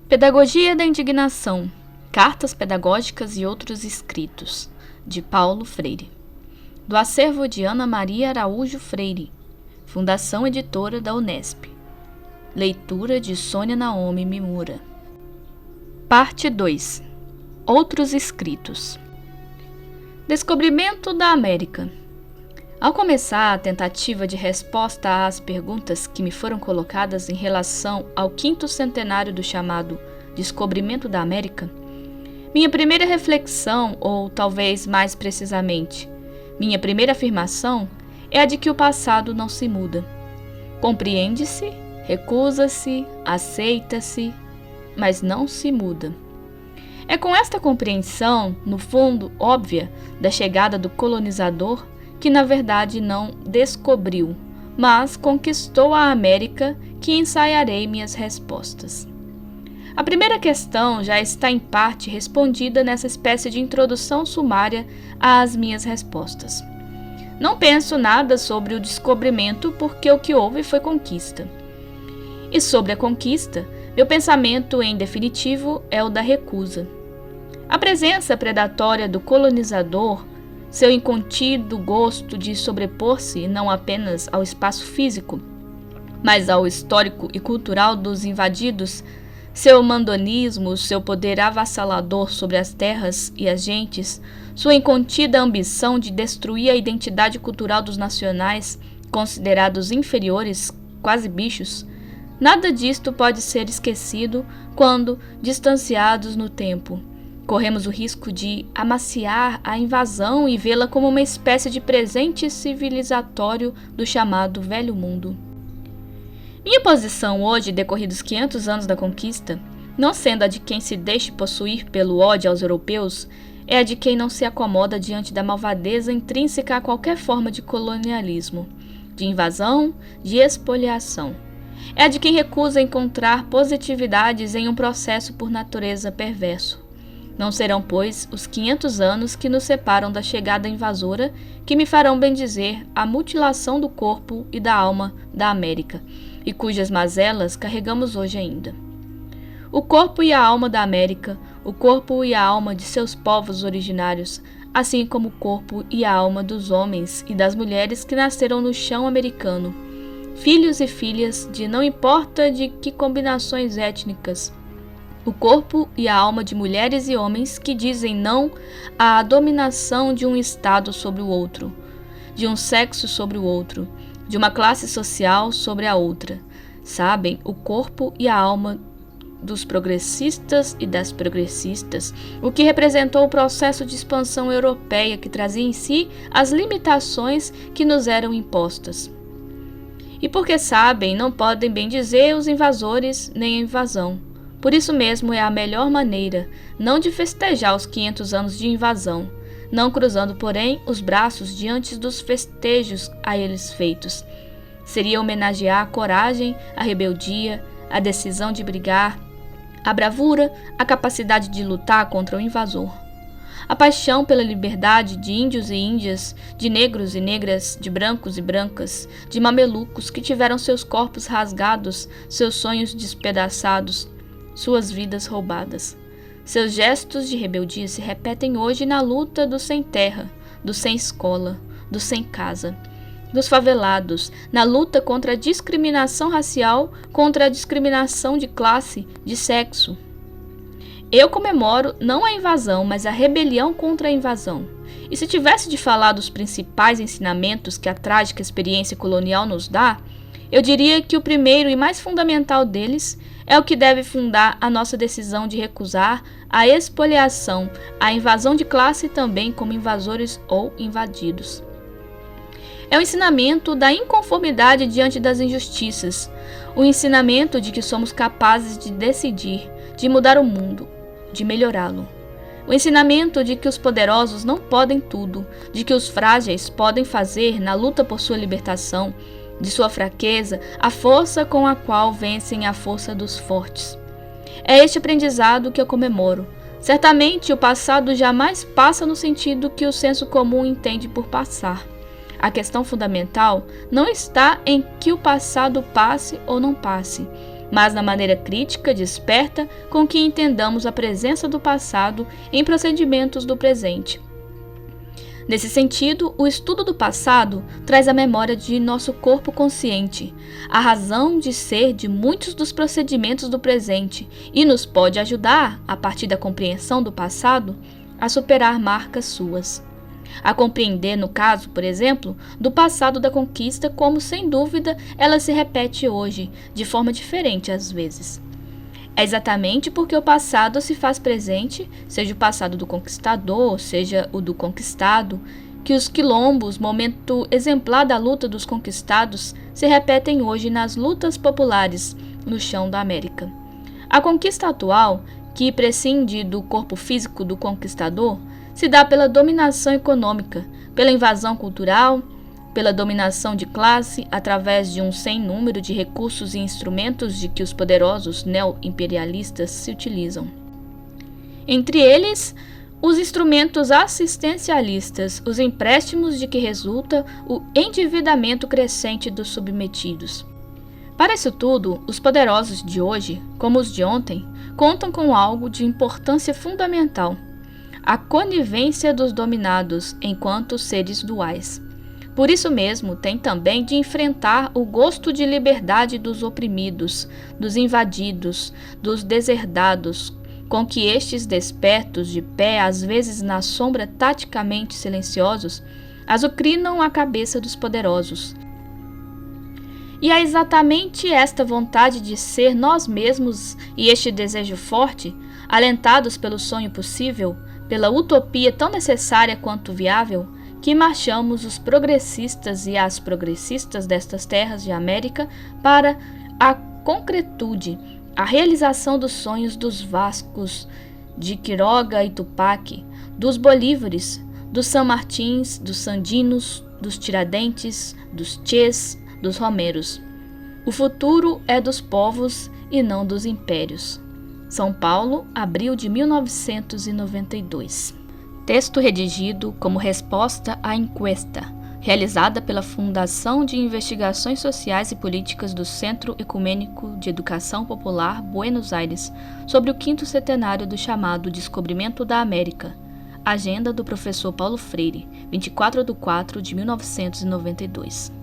Pedagogia da Indignação, Cartas Pedagógicas e Outros Escritos, de Paulo Freire. Do acervo de Ana Maria Araújo Freire, Fundação Editora da Unesp. Leitura de Sônia Naomi Mimura. Parte 2. Outros Escritos. Descobrimento da América. Ao começar a tentativa de resposta às perguntas que me foram colocadas em relação ao 5º centenário do chamado Descobrimento da América, minha primeira reflexão, ou talvez mais precisamente, minha primeira afirmação, é a de que o passado não se muda. Compreende-se, recusa-se, aceita-se, mas não se muda. É com esta compreensão, no fundo óbvia, da chegada do colonizador, que na verdade não descobriu, mas conquistou a América, que ensaiarei minhas respostas. A primeira questão já está em parte respondida nessa espécie de introdução sumária às minhas respostas. Não penso nada sobre o descobrimento porque o que houve foi conquista. E sobre a conquista, meu pensamento em definitivo é o da recusa. A presença predatória do colonizador, seu incontido gosto de sobrepor-se não apenas ao espaço físico, mas ao histórico e cultural dos invadidos, seu mandonismo, seu poder avassalador sobre as terras e as gentes, sua incontida ambição de destruir a identidade cultural dos nacionais, considerados inferiores, quase bichos, nada disto pode ser esquecido quando, distanciados no tempo, corremos o risco de amaciar a invasão e vê-la como uma espécie de presente civilizatório do chamado Velho Mundo. Minha posição hoje, decorridos 500 anos da conquista, não sendo a de quem se deixe possuir pelo ódio aos europeus, é a de quem não se acomoda diante da malvadeza intrínseca a qualquer forma de colonialismo, de invasão, de expoliação. É a de quem recusa encontrar positividades em um processo por natureza perverso. Não serão, pois, os 500 anos que nos separam da chegada invasora que me farão bendizer a mutilação do corpo e da alma da América, e cujas mazelas carregamos hoje ainda. O corpo e a alma da América, o corpo e a alma de seus povos originários, assim como o corpo e a alma dos homens e das mulheres que nasceram no chão americano, filhos e filhas de não importa de que combinações étnicas, o corpo e a alma de mulheres e homens que dizem não à dominação de um Estado sobre o outro, de um sexo sobre o outro, de uma classe social sobre a outra. Sabem o corpo e a alma dos progressistas e das progressistas, o que representou o processo de expansão europeia que trazia em si as limitações que nos eram impostas. E porque sabem, não podem bem dizer os invasores nem a invasão. Por isso mesmo é a melhor maneira, não de festejar os 500 anos de invasão, não cruzando, porém, os braços diante dos festejos a eles feitos. Seria homenagear a coragem, a rebeldia, a decisão de brigar, a bravura, a capacidade de lutar contra o invasor. A paixão pela liberdade de índios e índias, de negros e negras, de brancos e brancas, de mamelucos que tiveram seus corpos rasgados, seus sonhos despedaçados, suas vidas roubadas. Seus gestos de rebeldia se repetem hoje na luta do sem terra, do sem escola, do sem casa, dos favelados, na luta contra a discriminação racial, contra a discriminação de classe, de sexo. Eu comemoro não a invasão, mas a rebelião contra a invasão. E se tivesse de falar dos principais ensinamentos que a trágica experiência colonial nos dá, eu diria que o primeiro e mais fundamental deles é o que deve fundar a nossa decisão de recusar a expoliação, a invasão de classe também como invasores ou invadidos. É o ensinamento da inconformidade diante das injustiças, o ensinamento de que somos capazes de decidir, de mudar o mundo, de melhorá-lo. O ensinamento de que os poderosos não podem tudo, de que os frágeis podem fazer, na luta por sua libertação, de sua fraqueza, a força com a qual vencem a força dos fortes. É este aprendizado que eu comemoro. Certamente o passado jamais passa no sentido que o senso comum entende por passar. A questão fundamental não está em que o passado passe ou não passe, mas na maneira crítica, desperta, com que entendamos a presença do passado em procedimentos do presente. Nesse sentido, o estudo do passado traz a memória de nosso corpo consciente, a razão de ser de muitos dos procedimentos do presente e nos pode ajudar, a partir da compreensão do passado, a superar marcas suas. A compreender, no caso, por exemplo, do passado da conquista, como sem dúvida ela se repete hoje, de forma diferente às vezes. É exatamente porque o passado se faz presente, seja o passado do conquistador, seja o do conquistado, que os quilombos, momento exemplar da luta dos conquistados, se repetem hoje nas lutas populares no chão da América. A conquista atual, que prescinde do corpo físico do conquistador, se dá pela dominação econômica, pela invasão cultural, pela dominação de classe através de um sem número de recursos e instrumentos de que os poderosos neo-imperialistas se utilizam. Entre eles, os instrumentos assistencialistas, os empréstimos de que resulta o endividamento crescente dos submetidos. Para isso tudo, os poderosos de hoje, como os de ontem, contam com algo de importância fundamental: a conivência dos dominados enquanto seres duais. Por isso mesmo, tem também de enfrentar o gosto de liberdade dos oprimidos, dos invadidos, dos deserdados, com que estes despertos de pé, às vezes na sombra taticamente silenciosos, azucrinam a cabeça dos poderosos. E é exatamente esta vontade de ser nós mesmos e este desejo forte, alentados pelo sonho possível, pela utopia tão necessária quanto viável, que marchamos os progressistas e as progressistas destas terras de América para a concretude, a realização dos sonhos dos Vascos, de Quiroga e Tupac, dos Bolívares, dos San Martins, dos Sandinos, dos Tiradentes, dos Ches, dos Romeros. O futuro é dos povos e não dos impérios. São Paulo, abril de 1992. Texto redigido como resposta à encuesta, realizada pela Fundação de Investigações Sociais e Políticas do Centro Ecumênico de Educação Popular, Buenos Aires, sobre o 5º centenário do chamado Descobrimento da América. Agenda do professor Paulo Freire, 24 de 4 de 1992.